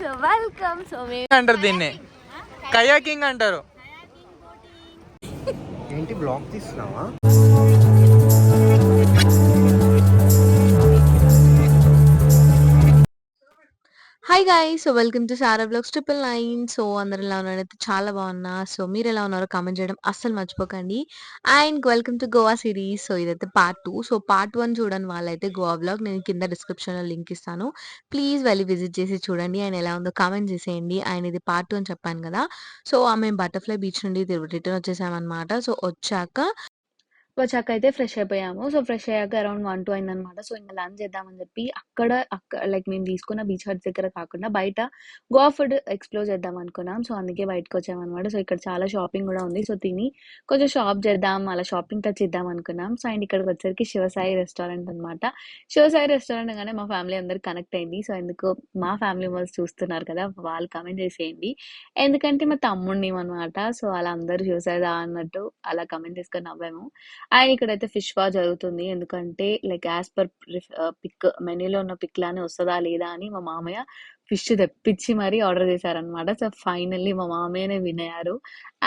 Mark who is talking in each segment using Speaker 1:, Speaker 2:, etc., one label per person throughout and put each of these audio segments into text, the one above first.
Speaker 1: So welcome. So
Speaker 2: అంటారు దీన్ని kayaking అంటారు.
Speaker 3: ఏంటి బ్లాగ్ తీస్తున్నావా?
Speaker 1: Hi guys, so welcome to Sara blogs 999. So అందరు ఎలా ఉన్నారైతే చాలా బాగున్నా. సో మీరు ఎలా ఉన్నారో కామెంట్ చేయడం అస్సలు మర్చిపోకండి. And welcome to Goa series. So ఇదైతే పార్ట్ 2. సో పార్ట్ 1 చూడండి వాళ్ళైతే గోవా బ్లాగ్ నేను కింద డిస్క్రిప్షన్లో లింక్ ఇస్తాను. ప్లీజ్ వెళ్ళి విజిట్ చేసి చూడండి. అండ్ ఎలా ఉందో కామెంట్ చేసేయండి. అండ్ ఇది పార్ట్ 2 అని చెప్పాను కదా. సో మేము బటర్ఫ్లై బీచ్ నుండి రిటర్న్ వచ్చేసామన్నమాట. సో వచ్చాక అయితే ఫ్రెష్ అయిపోయాము. సో ఫ్రెష్ అయ్యాక అరౌండ్ 1, 2 అయిందనమాట. సో ఇంకా లంచ్ చేద్దామని చెప్పి అక్కడ లైక్ మేము తీసుకున్న బీచ్ హట్స్ దగ్గర కాకుండా బయట గోవా ఫుడ్ ఎక్స్ప్లోర్ చేద్దాం అనుకున్నాం. సో అందుకే బయటకు వచ్చామన్నమాట. సో ఇక్కడ చాలా షాపింగ్ కూడా ఉంది. సో తిని కొంచెం షాప్ చేద్దాం, అలా షాపింగ్ టచ్ ఇద్దాం అనుకున్నాం. సో అండ్ ఇక్కడికి వచ్చేసరికి శివసాయి రెస్టారెంట్ అనమాట. శివసాయి రెస్టారెంట్ అనగానే మా ఫ్యామిలీ అందరు కనెక్ట్ అయింది. సో ఎందుకు మా ఫ్యామిలీ మెంబర్స్ చూస్తున్నారు కదా, వాళ్ళు కమెంట్ చేసేయండి. ఎందుకంటే మా తమ్ముడిని అనమాట. సో అలా అందరూ శివసాయి అన్నట్టు అలా కమెంట్ చేసుకొని నవ్వాము. అండ్ ఇక్కడైతే ఫిష్ వా జరుగుతుంది. ఎందుకంటే లైక్ యాజ్ పర్ పిక్ మెనూలో ఉన్న పిక్ లానే వస్తుందా లేదా అని మా మామయ్య ఫిష్ తెప్పించి మరీ ఆర్డర్ చేశారనమాట. సో ఫైనల్లీ మా మామయ్యనే వినయారు.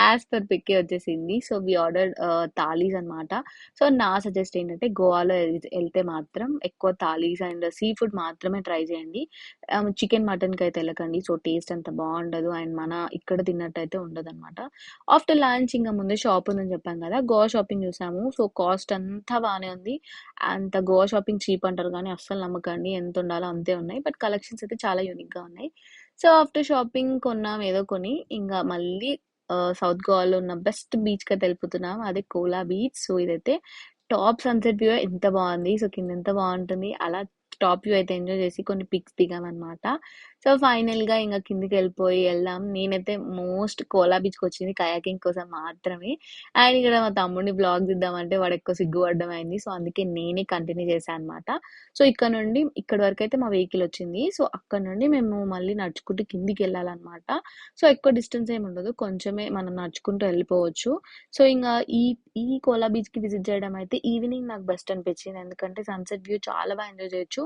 Speaker 1: యాజ్ పర్ పిక్ వచ్చేసింది. సో వి ఆర్డర్ థాలీస్ అనమాట. సో నా సజెస్ట్ ఏంటంటే గోవాలో వెళ్తే మాత్రం ఎక్కువ థాలీస్ అండ్ సీ ఫుడ్ మాత్రమే ట్రై చేయండి. చికెన్ మటన్కి అయితే వెళ్ళకండి. సో టేస్ట్ అంత బాగుండదు అండ్ మన ఇక్కడ తిన్నట్టు అయితే ఉండదు అనమాట. ఆఫ్టర్ లంచ్ ఇంకా ముందే షాప్ ఉందని చెప్పాం కదా, గోవా షాపింగ్ చూసాము. సో కాస్ట్ అంతా బాగానే ఉంది. అంత గోవా షాపింగ్ చీప్ అంటారు కానీ అస్సలు నమ్మకండి, ఎంత ఉండాలో అంతే ఉన్నాయి. బట్ కలెక్షన్స్ అయితే చాలా యూనిక్గా ఉన్నాయి. సో ఆఫ్టర్ షాపింగ్ కొన్నాం ఏదో కొని ఇంకా మళ్ళీ సౌత్ గోవాలో ఉన్న బెస్ట్ బీచ్ కి తెలుపుతున్నాం, అదే కోలా బీచ్. సో ఇదైతే టాప్ సన్సెట్ వ్యూ ఎంత బాగుంది. సో కింద ఎంత బాగుంటుంది, అలా టాప్ వ్యూ అయితే ఎంజాయ్ చేసి కొన్ని పిక్స్ దిగామన్నమాట. సో ఫైనల్ గా ఇంకా కిందికి వెళ్దాం. నేనైతే మోస్ట్ కోలా బీచ్కి వచ్చింది కయాకింగ్ కోసం మాత్రమే. అండ్ ఇక్కడ మా తమ్ముడిని బ్లాగ్ దిద్దామంటే వాడు ఎక్కువ సిగ్గుపడడం అయింది. సో అందుకే నేనే కంటిన్యూ చేశాను అనమాట. సో ఇక్కడ నుండి ఇక్కడ వరకు అయితే మా వెహికల్ వచ్చింది. సో అక్కడ నుండి మేము మళ్ళీ నడుచుకుంటూ కిందికి వెళ్ళాలన్నమాట. సో ఎక్కువ డిస్టెన్స్ ఏమి ఉండదు, కొంచెమే మనం నడుచుకుంటూ వెళ్ళిపోవచ్చు. సో ఇంకా ఈ కోలా బీచ్ కి విజిట్ చేయడం అయితే ఈవినింగ్ నాకు బెస్ట్ అనిపించింది. ఎందుకంటే సన్సెట్ వ్యూ చాలా బాగా ఎంజాయ్ చేయొచ్చు.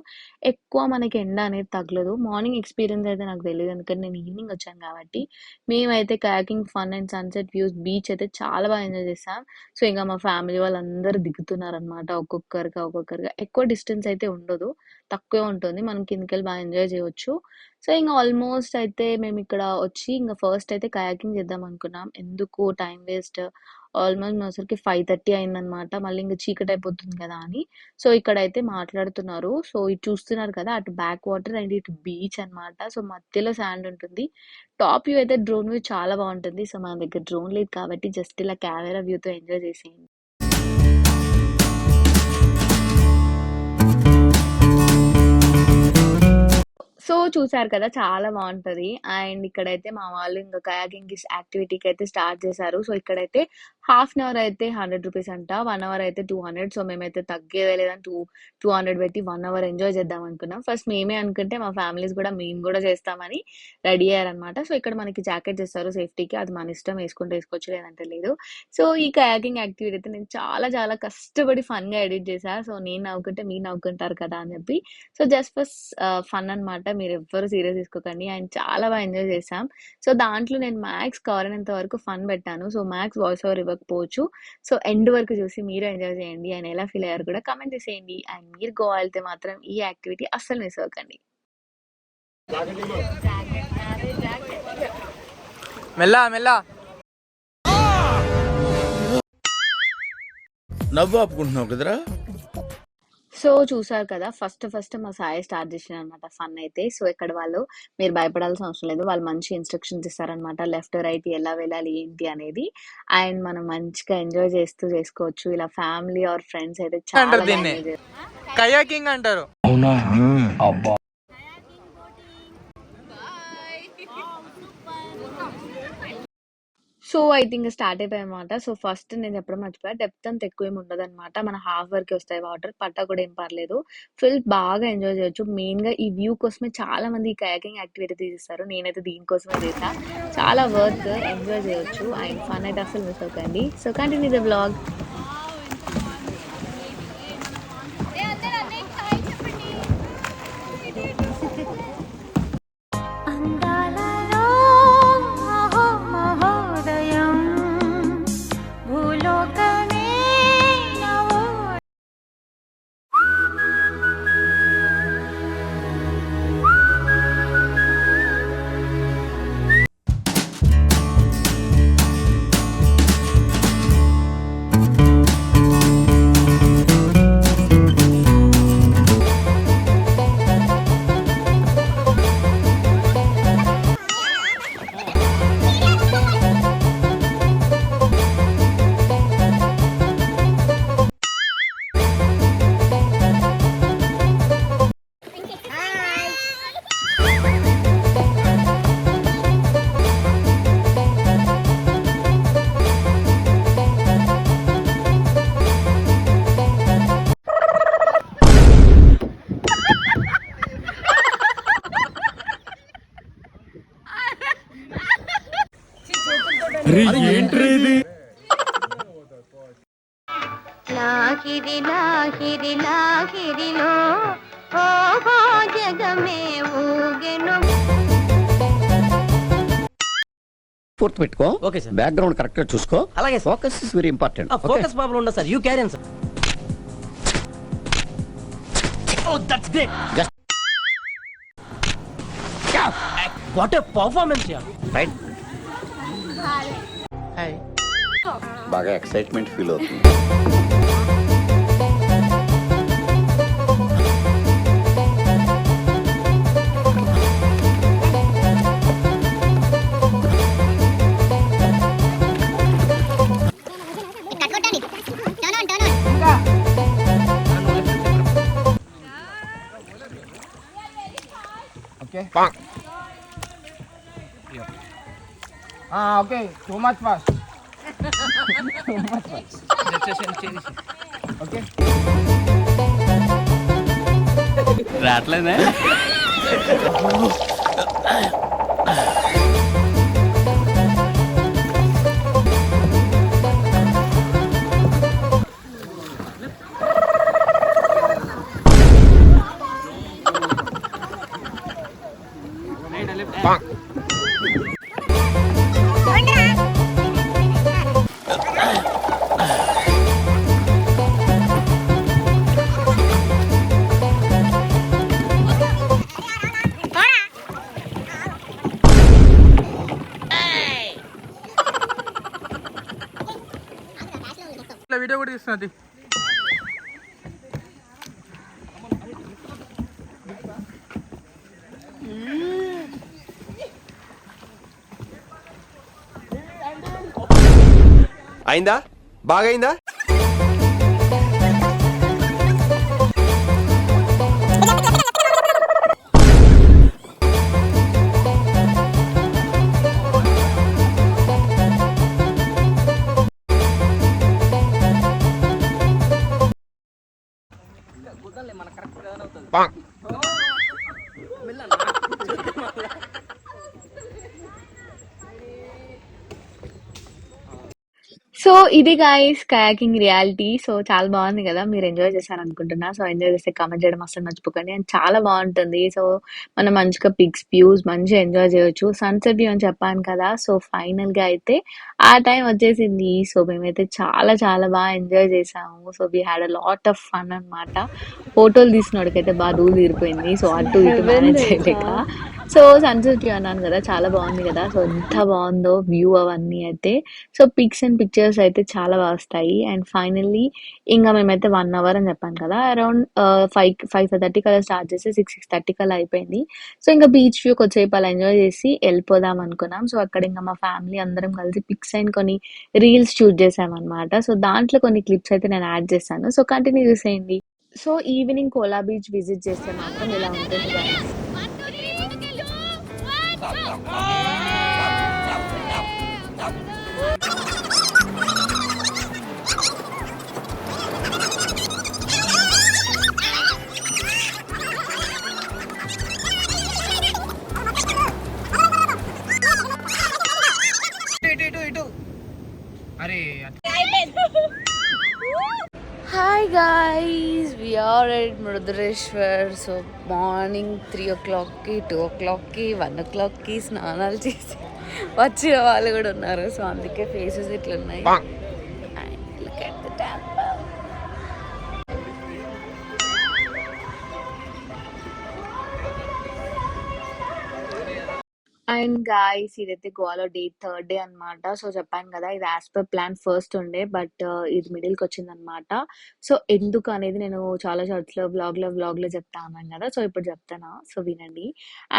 Speaker 1: ఎక్కువ మనకి ఎండ అనేది తగలదు. మార్నింగ్ ఎక్స్పీరియన్స్ అయితే నాకు తెలియదు, ఎందుకంటే నేను ఈవినింగ్ వచ్చాను కాబట్టి. మేమైతే kayaking fun and sunset views beach అయితే చాలా బాగా ఎంజాయ్ చేసాం. సో ఇంకా మా ఫ్యామిలీ వాళ్ళందరూ దిగుతున్నారు అనమాట, ఒక్కొక్కరుగా. ఎక్కువ డిస్టెన్స్ అయితే ఉండదు, తక్కువే ఉంటుంది. మనం కిందకి వెళ్ళి బాగా ఎంజాయ్ చేయవచ్చు. సో ఇంకా ఆల్మోస్ట్ అయితే మేము ఇక్కడ వచ్చి ఇంకా ఫస్ట్ అయితే కయాకింగ్ చేద్దాం అనుకున్నాం. ఎందుకు టైం వేస్ట్, ఆల్మోస్ట్ అసలుకి 5:30 అయిందనమాట. మళ్ళీ ఇంకా చీకటి అయిపోతుంది కదా అని. సో ఇక్కడైతే మాట్లాడుతున్నారు. సో ఇది చూస్తున్నారు కదా, అటు బ్యాక్ వాటర్ అండ్ ఇటు బీచ్ అనమాట. సో మధ్యలో శాండ్ ఉంటుంది. టాప్ వ్యూ అయితే డ్రోన్ వ్యూ చాలా బాగుంటుంది. సో మన దగ్గర డ్రోన్ లేదు కాబట్టి జస్ట్ ఇలా కెమెరా వ్యూతో ఎంజాయ్ చేసేయండి. సో చూసారు కదా, చాలా బాగుంటది. అండ్ ఇక్కడైతే మా వాళ్ళు ఇంకా కయాకింగ్ యాక్టివిటీకి అయితే స్టార్ట్ చేశారు. సో ఇక్కడైతే హాఫ్ అన్ అవర్ అయితే 100 రూపీస్ అంట, 1 అవర్ అయితే 200. సో మేమైతే తగ్గేదే లేదని 200 పెట్టి 1 అవర్ ఎంజాయ్ చేద్దాం అనుకున్నాం. ఫస్ట్ మేమే అనుకుంటే మా ఫ్యామిలీస్ కూడా మేము కూడా చేస్తామని రెడీ అయ్యారనమాట. సో ఇక్కడ మనకి జాకెట్ ఇస్తారు సేఫ్టీకి, అది మన ఇష్టం, వేసుకుంటే వేసుకోవచ్చు లేదంటే లేదు. సో ఈ కయాకింగ్ యాక్టివిటీ అయితే నేను చాలా చాలా కష్టపడి ఫన్ గా ఎడిట్ చేశా. సో నేను నవ్వుకుంటే మీరు నవ్వుకుంటారు కదా అని చెప్పి. సో జస్ట్ ఫర్ ఫన్ అనమాట, మీరు ఎవ్వరు సీరియస్ తీసుకోకండి. అండ్ చాలా బాగా ఎంజాయ్ చేసాం. సో దాంట్లో నేను మ్యాక్స్ కవర్ అయినంత వరకు ఫన్ పెట్టాను. సో మ్యాక్స్ వాయిస్ ఓవర్ ఇవ్వకపోవచ్చు. సో ఎండ్ వరకు చూసి మీరు ఎంజాయ్ చేయండి. అండ్ ఎలా ఫీల్ అయ్యారు కూడా కమెంట్ చేసేయండి. అండ్ మీరు గోవా వెళ్తే మాత్రం ఈ యాక్టివిటీ అస్సలు మిస్ అవ్వకండి.
Speaker 2: మెల్లా మెల్లా
Speaker 4: నవ్వు ఆపుకుంటున్నావు కదరా.
Speaker 1: సో చూసారు కదా, ఫస్ట్ మా సాయి స్టార్ట్ చేసిన అనమాట ఫన్ అయితే. సో ఇక్కడ వాళ్ళు మీరు భయపడాల్సిన అవసరం లేదు, వాళ్ళు మంచి ఇన్స్ట్రక్షన్స్ ఇస్తారనమాట, లెఫ్ట్ రైట్ ఎలా వెళ్ళాలి ఏంటి అనేది. అండ్ మనం మంచిగా ఎంజాయ్ చేస్తూ చేసుకోవచ్చు. ఇలా ఫ్యామిలీ ఆర్ ఫ్రెండ్స్ అయితే చాలా
Speaker 2: కయాకింగ్ అంటారు.
Speaker 1: సో ఐ థింక్ స్టార్ట్ అయిపోయాయి అనమాట. సో ఫస్ట్ నేను చెప్పడం మర్చిపోయా, డెప్త్ అంత ఎక్కువ ఏమి ఉండదు అనమాట. మన హాఫ్ వరకు వస్తాయి వాటర్, పట్టా కూడా ఏం పర్లేదు. ఫుల్ బాగా ఎంజాయ్ చేయొచ్చు. మెయిన్ గా ఈ వ్యూ కోసమే చాలా మంది కయాకింగ్ యాక్టివిటీ తీసిస్తారు. నేనైతే దీనికోసమే చేసా. చాలా వర్త్, ఎంజాయ్ చేయొచ్చు. అండ్ ఫన్ అయితే అసలు మిస్ అవ్వకండి. So continue the vlog.
Speaker 4: లాహిరి లాహిరి లాహిరిలో ఓహో జగమే ఊగెను.
Speaker 5: పూర్తి పెట్టుకో.
Speaker 6: Okay sir.
Speaker 5: బ్యాక్గ్రౌండ్ కరెక్ట్ గా చూసుకో.
Speaker 6: అలాగే sir.
Speaker 5: Focus is very important.
Speaker 6: Focus problem ఉండదు sir. You carry on sir. Oh that's great. What a performance yeah.
Speaker 5: Right.
Speaker 2: Hi.
Speaker 5: బాగా ఎక్సైట్మెంట్ ఫీల్ అవుతుంది.
Speaker 7: Okay. Okay. Too much fast. Too much fast. Okay.
Speaker 5: రావట్లేదే.
Speaker 2: ఇట్లా video కూడా తీస్తున్నది.
Speaker 3: అయిందా? బాగైందా?
Speaker 1: So ఇది guys kayaking reality. So చాలా బాగుంది కదా, మీరు ఎంజాయ్ చేశారు అనుకుంటున్నా. సో ఎంజాయ్ చేస్తే కామెంట్ చేయడం అసలు మర్చిపోకండి. అండ్ చాలా బాగుంటుంది. సో మనం మంచిగా పిక్స్ వ్యూస్ మంచిగా ఎంజాయ్ చేయొచ్చు. సన్సెట్ వ్యూ అని చెప్పాను కదా. సో ఫైనల్ గా అయితే ఆ టైం వచ్చేసింది. సో మేమైతే చాలా చాలా బాగా ఎంజాయ్ చేసాము. So we had a lot of fun అన్నమాట. ఫోటోలు తీసినోడికైతే బాగా దూలు తీరిపోయింది. సో అటు ఇటు మేనేజ్ చేయలేక. సో సన్సెట్ వ్యూ అన్నాను కదా, చాలా బాగుంది కదా. సో ఎంత బాగుందో వ్యూ అవన్నీ అయితే. సో పిక్స్ అండ్ పిక్చర్స్ అయితే చాలా బాగా వస్తాయి. అండ్ ఫైనల్లీ ఇంకా మేమైతే 1 అవర్ అని చెప్పాను కదా, అరౌండ్ 5:30 కల్లా స్టార్ట్ చేసి 6:30 కల్లా అయిపోయింది. సో ఇంకా బీచ్ వ్యూ కొద్దిసేపు అలా ఎంజాయ్ చేసి వెళ్ళిపోదాం అనుకున్నాం. సో అక్కడ ఇంకా మా ఫ్యామిలీ అందరం కలిసి పిక్స్ అండ్ కొన్ని రీల్స్ షూట్ చేసామన్నమాట. సో దాంట్లో కొన్ని క్లిప్స్ అయితే నేను యాడ్ చేశాను. సో కంటిన్యూ చేసేయండి. So evening Cola beach visit చేస్తే మాత్రం ఇలా ఉంటుంది guys. Hi guys, we are at Murdreshwar. So morning 3 o'clockకి 2 o'clockకి 1 o'clockకి స్నానాలు చేసి వచ్చిన వాళ్ళు కూడా ఉన్నారు. సో అందుకే ఫేసెస్ ఇట్లున్నాయి. And look at the temple. And guys ఇదైతే గోవాలో డే 3rd డే అన్నమాట. సో చెప్పాను కదా, ఇది యాజ్ పర్ ప్లాన్ ఫస్ట్ ఉండే, బట్ ఇది మిడిల్కి వచ్చింది అనమాట. సో ఎందుకు అనేది నేను చాలా షార్ట్స్ లో బ్లాగ్ లో చెప్తా అన్నాను కదా. సో ఇప్పుడు చెప్తాను, సో వినండి.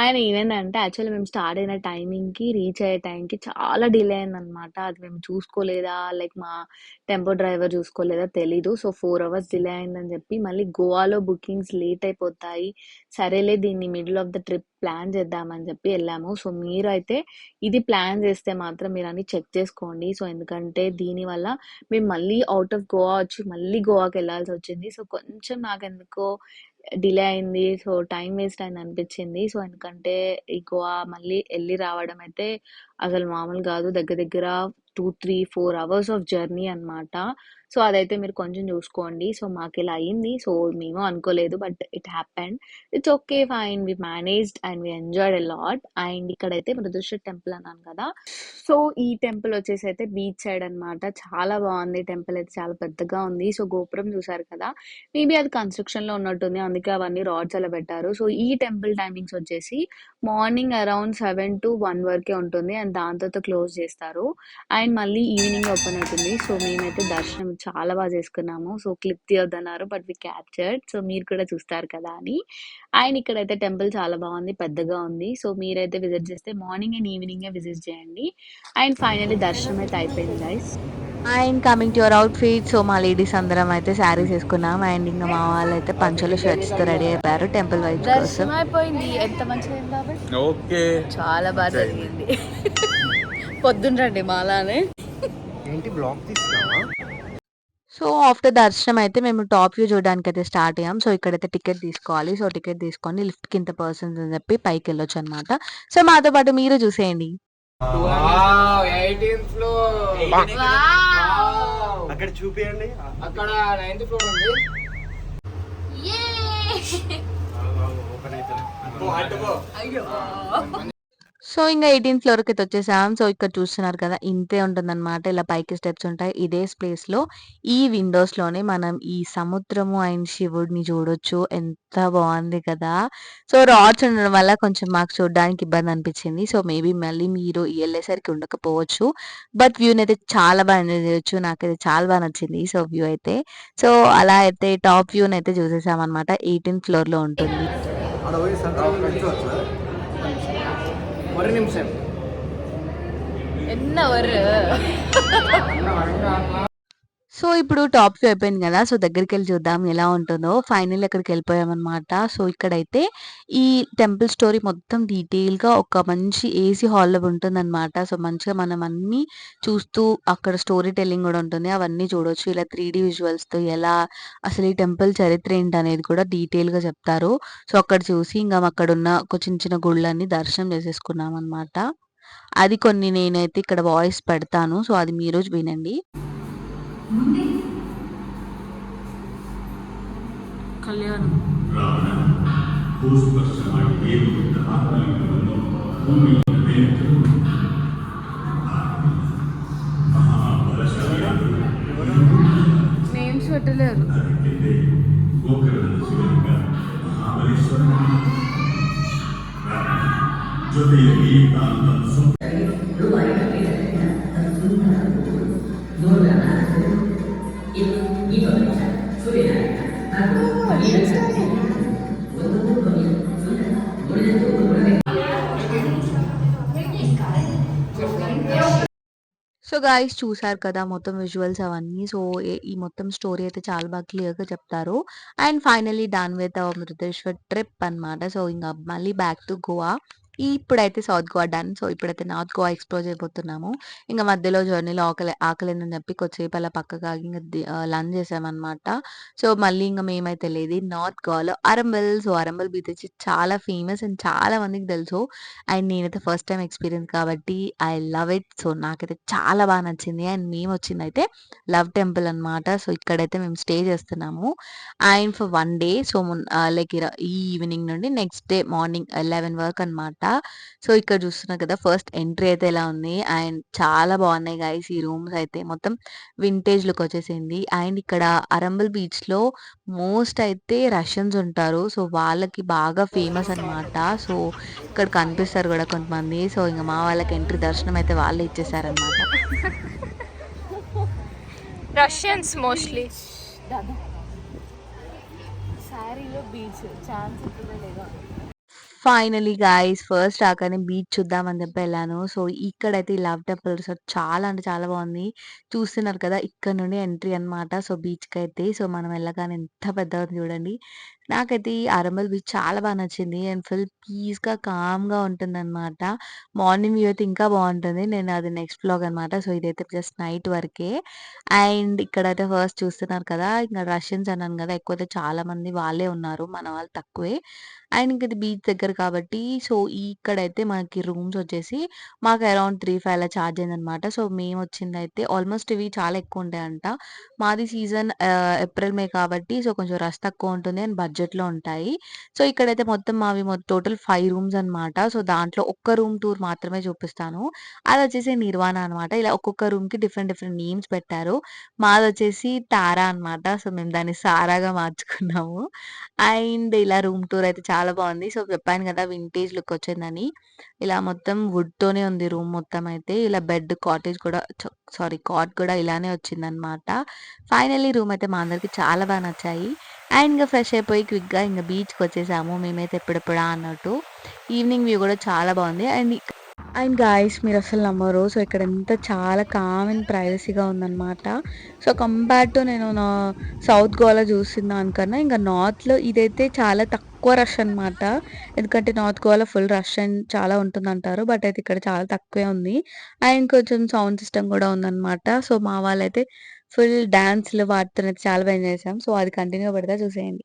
Speaker 1: అండ్ ఏమైందంటే యాక్చువల్లీ మేము స్టార్ట్ అయిన టైమింగ్ కి రీచ్ అయ్యే టైంకి చాలా డిలే అయింది అనమాట. అది మేము చూసుకోలేదా, లైక్ మా టెంపో డ్రైవర్ చూసుకోలేదా తెలీదు. సో 4 hours డిలే అయిందని చెప్పి మళ్ళీ గోవాలో బుకింగ్స్ లేట్ అయిపోతాయి, సరేలే దీన్ని middle of the trip plan చేద్దామని చెప్పి వెళ్ళాము. సో మీరు అయితే ఇది ప్లాన్ చేస్తే మాత్రం మీరు అన్ని చెక్ చేసుకోండి. సో ఎందుకంటే దీనివల్ల మేము మళ్ళీ అవుట్ ఆఫ్ గోవా వచ్చి మళ్ళీ గోవాకి వెళ్ళాల్సి వచ్చింది. సో కొంచెం నాకు ఎందుకో డిలే అయింది. సో టైం వేస్ట్ అయింది అనిపించింది. సో ఎందుకంటే ఈ గోవా మళ్ళీ వెళ్ళి రావడం అయితే అసలు మామూలు కాదు. దగ్గర దగ్గర 2, 3, 4 అవర్స్ ఆఫ్ జర్నీ అన్నమాట. సో, అదైతే మీరు కొంచెం చూసుకోండి. సో, మాకిలా అయింది. సో, మేము అనుకోలేదు. But it happened. It's okay. Fine. We managed and we enjoyed a lot. And ఇక్కడైతే మృగేశ్వర టెంపుల్ అన్నాను కదా! సో, ఈ టెంపుల్ వచ్చేసి అయితే బీచ్ సైడ్ అన్నమాట. చాలా బాగుంది. టెంపుల్ అయితే చాలా పెద్దగా ఉంది. సో, గోపురం చూసారు కదా! మేబీ అది కన్‌స్ట్రక్షన్‌లో ఉన్నట్టుంది. అందుకే అవన్నీ రాడ్స్ అలా పెట్టారు. సో, ఈ టెంపుల్ టైమింగ్స్ వచ్చేసి మార్నింగ్ అరౌండ్ 7-1 వరకే ఉంటుంది. అండ్ దాని తర్వాత క్లోజ్ చేస్తారు. అండ్ మళ్ళీ ఈవినింగ్ ఓపెన్ అవుతుంది. సో, మేమైతే దర్శనం చాలా బాగా చేసుకున్నాము. సో, క్లిప్ తీయొద్దన్నారు. But we captured. సో, మీరు కూడా చూస్తారు కదా అని. అండ్ ఇక్కడైతే టెంపుల్ చాలా బాగుంది. పెద్దగా ఉంది. సో, మీరైతే విజిట్ చేస్తే మార్నింగ్ అండ్ ఈవినింగే విజిట్ చేయండి. అండ్ ఫైనల్లీ దర్శనం అయితే అయిపోయింది guys. And coming to your outfit. So, మా లేడీస్ అందరం అయితే శారీస్ ఏసుకున్నాం. అండ్ ఇంక మా వాళ్ళైతే పంచెలు, షర్ట్స్‌తో రెడీ అయిపోయారు టెంపుల్ వైబ్స్ కోసం. దర్శనం అయిపోయింది. ఎంత మంచిదయింది బాబాయ్.
Speaker 2: ఓకే.
Speaker 1: చాలా బాగా జరిగింది. పొద్దున రండి మాలానే.
Speaker 3: ఏంటి బ్లాగ్ తీస్తున్నావా?
Speaker 1: సో, ఆఫ్టర్ దర్శనం అయితే మేము టాప్ వ్యూ చూడడానికైతే స్టార్ట్ అయ్యాం. సో, ఇక్కడైతే టికెట్ తీసుకోవాలి. సో, టికెట్ తీసుకొని లిఫ్ట్‌కి ఇంత పర్సన్స్ అని చెప్పి పైకెళ్ళొచ్చనమాట. సో, మాతో పాటు మీరు చూసేయండి.
Speaker 3: అక్కడ చూపియండి.
Speaker 2: అక్కడ 9th ఫ్లోర్ ఉంది.
Speaker 1: సో, ఇంగ 18th ఫ్లోర్‌కైతే వచ్చేసాం. సో, ఇక్కడ చూస్తున్నారు కదా! ఇంతే ఉంటుందనమాట. ఇలా పైకి స్టెప్స్ ఉంటాయి. ఇదే ప్లేస్‌లో ఈ విండోస్‌లోనే మనం ఈ సముద్రము అండ్ శివుడిని చూడొచ్చు. ఎంత బావుంది కదా! సో, రాడ్స్ ఉండడం వల్ల కొంచెం మాకు చూడడానికి ఇబ్బంది అనిపించింది. సో, మేబీ మళ్ళీ మీరు ఎళ్ళేసరికి ఉండకపోవచ్చు. బట్ వ్యూనైతే చాలా బాగా ఎంజాయ్ చేయొచ్చు. నాకైతే చాలా బాగా నచ్చింది. సో, వ్యూ అయితే. సో, అలా అయితే టాప్ వ్యూనైతే చూసేసామనమాట. 18th ఫ్లోర్‌లో ఉంటుంది.
Speaker 3: అక్కడ పోయి సంతకం పెట్టుకోవచ్చా?
Speaker 2: ஒரு நிமிஷம்.
Speaker 1: என்ன ஒரு సో, ఇప్పుడు టాప్ వ్యూ అయిపోయింది కదా! సో, దగ్గరికెళ్ళి చూద్దాం ఎలా ఉంటుందో. ఫైనల్లీ అక్కడికెళ్ళిపోయామనమాట. సో, ఇక్కడైతే ఈ టెంపుల్ స్టోరీ మొత్తం డీటెయిల్‌గా ఒక మంచి ఏసీ హాల్‌లో ఉంటుందనమాట. సో, మంచిగా మనం అన్నీ చూస్తూ అక్కడ స్టోరీ టెల్లింగ్ గూడా ఉంటుంది. అవన్నీ చూడొచ్చు. ఇలా 3D విజువల్స్‌తో ఎలా అసలు ఈ టెంపుల్ చరిత్ర ఏంటనేది కూడా డీటెయిల్‌గా చెప్తారు. సో, అక్కడ చూసి ఇంగ అక్కడున్న ఒక చిన్న చిన్న గుళ్ళన్నీ దర్శనం చేసేసుకున్నామనమాట. అది కొన్ని నేనైతే ఇక్కడ వాయిస్ పెడతాను. సో, అది మీరు వినండి. కళ్యాణం. నేమ్స్ పెట్టలేరు. సో, గైస్ చూసారు కదా! మొత్తం విజువల్స్ అవన్నీ. సో, ఈ మొత్తం స్టోరీ అయితే చాలా బాగా క్లియర్‌గా చెప్తారు. And finally done with our Mrugeshwar trip అనమాట. సో, ఇంగ మళ్ళీ బ్యాక్ టు గోవా. ఇప్పుడైతే సౌత్ గోవా డన్. సో, ఇప్పుడైతే నార్త్ గోవా ఎక్స్‌ప్లోర్ చేయబోతున్నాము. ఇంగ మధ్యలో జర్నీలో ఆకలేదని చెప్పి కొద్దిసేపు అలా పక్కకు ఆగి ఇంగ లంచ్ చేసామనమాట. సో, మళ్ళీ ఇంగ మేమైతే వెళ్ళేది నార్త్ గోవాలో అరంబల్. సో, అరంబల్ బీచ్ వచ్చి చాలా ఫేమస్ అండ్ చాలా మందికి తెలుసు. అండ్ నేనైతే ఫస్ట్ టైమ్ ఎక్స్‌పీరియన్స్ కాబట్టి ఐ లవ్ ఇట్. సో, నాకైతే చాలా బాగా నచ్చింది. అండ్ మేమొచ్చిందయితే లవ్ టెంపుల్ అనమాట. సో, ఇక్కడైతే మేము స్టే చేస్తున్నాము. And for 1 day. So, like ఈ ఈవినింగ్ నుండి నెక్స్ట్ డే మార్నింగ్ 11 వరకు అనమాట. సో, ఇక్కడ చూస్తున్నారు కదా! ఫస్ట్ ఎంట్రీ అయితే ఇలా ఉంది. అండ్ చాలా బాగున్నాయి గైస్ ఈ రూమ్స్ అయితే. మొత్తం వింటేజ్ లుక్ వచ్చేసింది. అండ్ ఇక్కడ అరంబల్ బీచ్‌లో మోస్ట్ అయితే రష్యన్స్ ఉంటారు. సో, వాళ్ళకి బాగా ఫేమస్ అనమాట. సో, ఇక్కడ కనిపిస్తారు కూడా కొంతమంది. సో, ఇంక మా వాళ్ళకి ఎంట్రీ దర్శనం అయితే వాళ్ళే ఇచ్చేసారనమాట.
Speaker 7: Russians mostly. సారీలో బీచ్ ఛాన్స్ ఉంటుందో లేదో.
Speaker 1: ఫైనల్లీ గైస్ ఫస్ట్ రాగానే బీచ్ చూద్దామని చెప్పి వెళ్ళాను. సో, ఇక్కడైతే ఈ లవ్ టెంపుల్ రిసార్ట్ చాలా అంటే చాలా బాగుంది. చూస్తున్నారు కదా! ఇక్కడ నుండి ఎంట్రీ అనమాట. సో, బీచ్‌కైతే. సో, మనం వెళ్ళగానే ఎంత పెద్దగా ఉంది చూడండి. నాకైతే ఈ అరంబల్ బీచ్ చాలా బాగా నచ్చింది. అండ్ ఫుల్ పీస్‌గా, కామ్‌గా ఉంటుందనమాట. మార్నింగ్ వ్యూ అయితే ఇంకా బాగుంటుంది. నేను అది నెక్స్ట్ వ్లాగ్ అనమాట. సో, ఇదైతే జస్ట్ నైట్ వరకే. అండ్ ఇక్కడైతే ఫస్ట్ చూస్తున్నారు కదా! ఇంక రష్యన్స్ అన్నాను కదా! ఎక్కువైతే చాలా మంది వాళ్ళే ఉన్నారు. మన వాళ్ళు తక్కువే. అండ్ ఇంక ఇది బీచ్ దగ్గర కాబట్టి సో ఇక్కడైతే మనకి రూమ్స్ వచ్చేసి మాకు అరౌండ్ 3,500 అలా ఛార్జ్ అయిందనమాట. సో మేమొచ్చిందయితే ఆల్మోస్ట్ ఇవి చాలా ఎక్కువుంటాయంట. మాది సీజన్ ఏప్రిల్, మే కాబట్టి సో కొంచెం రష్ తక్కువుంటుంది అండ్ బడ్జెట్‌లో ఉంటాయి. సో ఇక్కడైతే మొత్తం మావి టోటల్ 5 రూమ్స్ అనమాట. సో దాంట్లో ఒక్క రూమ్ టూర్ మాత్రమే చూపిస్తాను. అదొచ్చేసి నిర్వాణ అనమాట. ఇలా ఒక్కొక్క రూమ్‌కి డిఫరెంట్ డిఫరెంట్ నేమ్స్ పెట్టారు. మాదొచ్చేసి తారా అనమాట. సో మేము దాన్ని సారాగా మార్చుకున్నాము. అండ్ ఇలా రూమ్ టూర్ అయితే చాలా బావుంది. సో చెప్పాను కదా వింటేజ్ లుక్ వచ్చిందని. ఇలా మొత్తం వుడ్‌తోనే ఉంది రూమ్ మొత్తం అయితే. ఇలా బెడ్ కాటేజ్ కూడా కాట్ కూడా ఇలానే వచ్చిందనమాట. ఫైనల్లీ రూమ్ అయితే మా అందరికి చాలా బాగా నచ్చాయి. అండ్ ఇంక ఫ్రెష్ అయిపోయి క్విక్‌గా ఇంక బీచ్‌కొచ్చేసాము. మేమైతే ఎప్పుడెప్పుడా అన్నట్టు. ఈవినింగ్ వ్యూ కూడా చాలా బావుంది. అండ్ గాయ్స్ మీరసలు నమ్మరు. సో ఇక్కడ చాలా కామ్ అండ్ ప్రైవసీగా ఉందనమాట. సో కంపేర్ టు నేను నా సౌత్ గోవాలో చూసిన దానికన్నా ఇంకా నార్త్‌లో ఇదైతే చాలా తక్కువ రష్ అనమాట. ఎందుకంటే నార్త్ గోవాలో ఫుల్ రష్ అండ్ చాలా ఉంటుందంటారు. బట్ అయితే ఇక్కడ చాలా తక్కువే ఉంది. అండ్ కొంచెం సౌండ్ సిస్టమ్ కూడా ఉందనమాట. సో మా వాళ్ళైతే ఫుల్ డాన్స్‌లు వాటితోనైతే చాలా బా ఎంజాయ్ చేసాం. సో అది కంటిన్యూగా పెడతా చూసేయండి.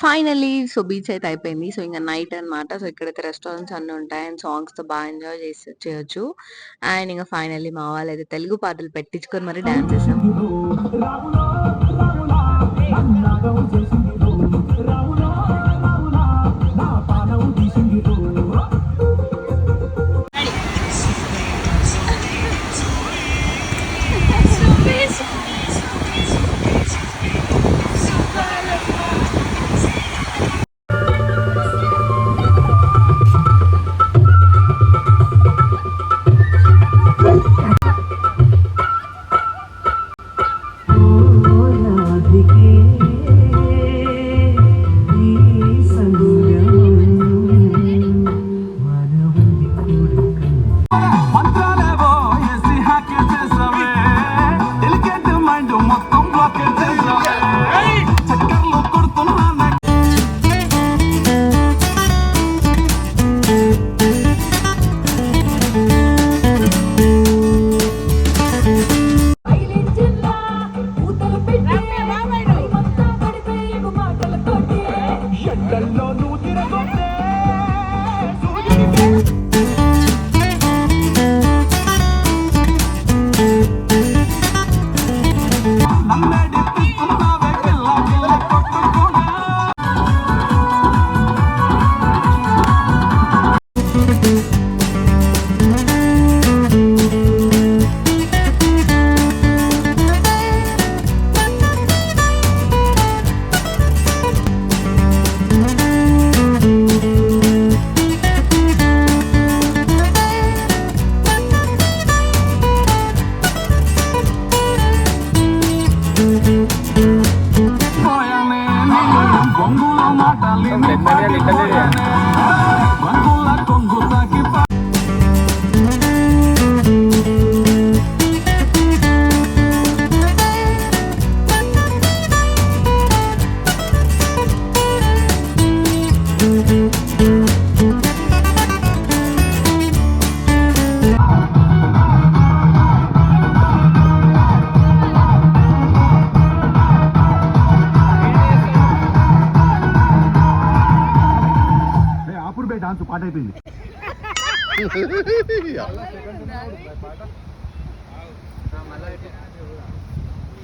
Speaker 1: ఫైనల్లీ సో బీచ్ అయితే అయిపోయింది. సో ఇంక నైట్ అనమాట. సో ఇక్కడైతే రెస్టారెంట్స్ అన్నీ ఉంటాయి. అండ్ సాంగ్స్‌తో బాగా ఎంజాయ్ చేయొచ్చు. అండ్ ఇంక ఫైనల్లీ మా వాళ్ళైతే తెలుగు పాటలు పెట్టించుకొని మరి డాన్స్ చేసాం.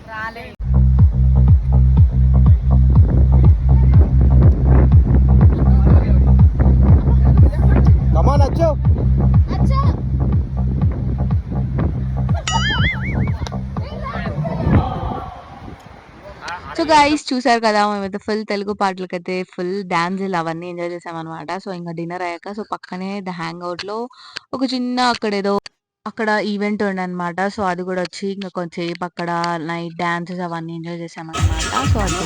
Speaker 7: రాలే
Speaker 3: కమాన్ అచ్చు
Speaker 1: సో గైస్ చూసారు కదా మేమైతే ఫుల్ తెలుగు పాటలకైతే ఫుల్ డాన్సులు అవన్నీ ఎంజాయ్ చేసామన్నమాట. సో ఇంకా డిన్నర్ అయ్యాక సో పక్కనే ద హ్యాంగ్ అవుట్ లో ఒక చిన్న అక్కడ ఈవెంట్ ఉండనమాట. సో అది కూడా వచ్చి ఇంకా కొంచెంసేపు అక్కడ నైట్ డాన్సెస్ అవన్నీ ఎంజాయ్ చేసామన్నమాట. సో అది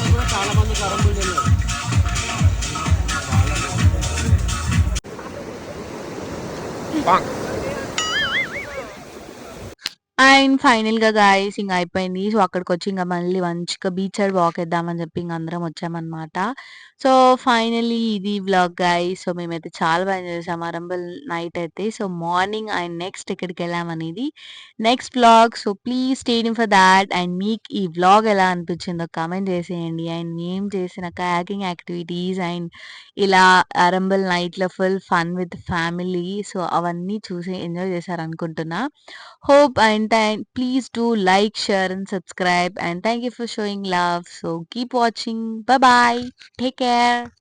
Speaker 1: అండ్ ఫైనల్‌గా గైస్ ఇంక అయిపోయింది. సో అక్కడికొచ్చి ఇంక మళ్ళీ మంచిగా బీచ్ సైడ్ వాక్ ఏద్దామని చెప్పి ఇంక అందరం వచ్చామన్నమాట. సో ఫైనల్లీ ఇది వ్లాగ్ గైస్. సో మేమైతే చాలా బాగా ఎంజాయ్ చేసాం అరంబల్ నైట్ అయితే. సో మార్నింగ్ అండ్ నెక్స్ట్ ఎక్కడికెళ్ళామనేది next vlog. So please stay tune for that. And మీకు ఈ వ్లాగ్ ఎలా అనిపించిందో కామెంట్ చేసేయండి. అండ్ మేము చేసిన కయాకింగ్ యాక్టివిటీస్ అండ్ ఇలా అరంబల్ నైట్‌లో full fun with family. So అవన్నీ చూసి enjoy చేశారనుకుంటున్నా. Hope and please do like, share and subscribe, and thank you for showing love. So keep watching. Bye bye. Take care.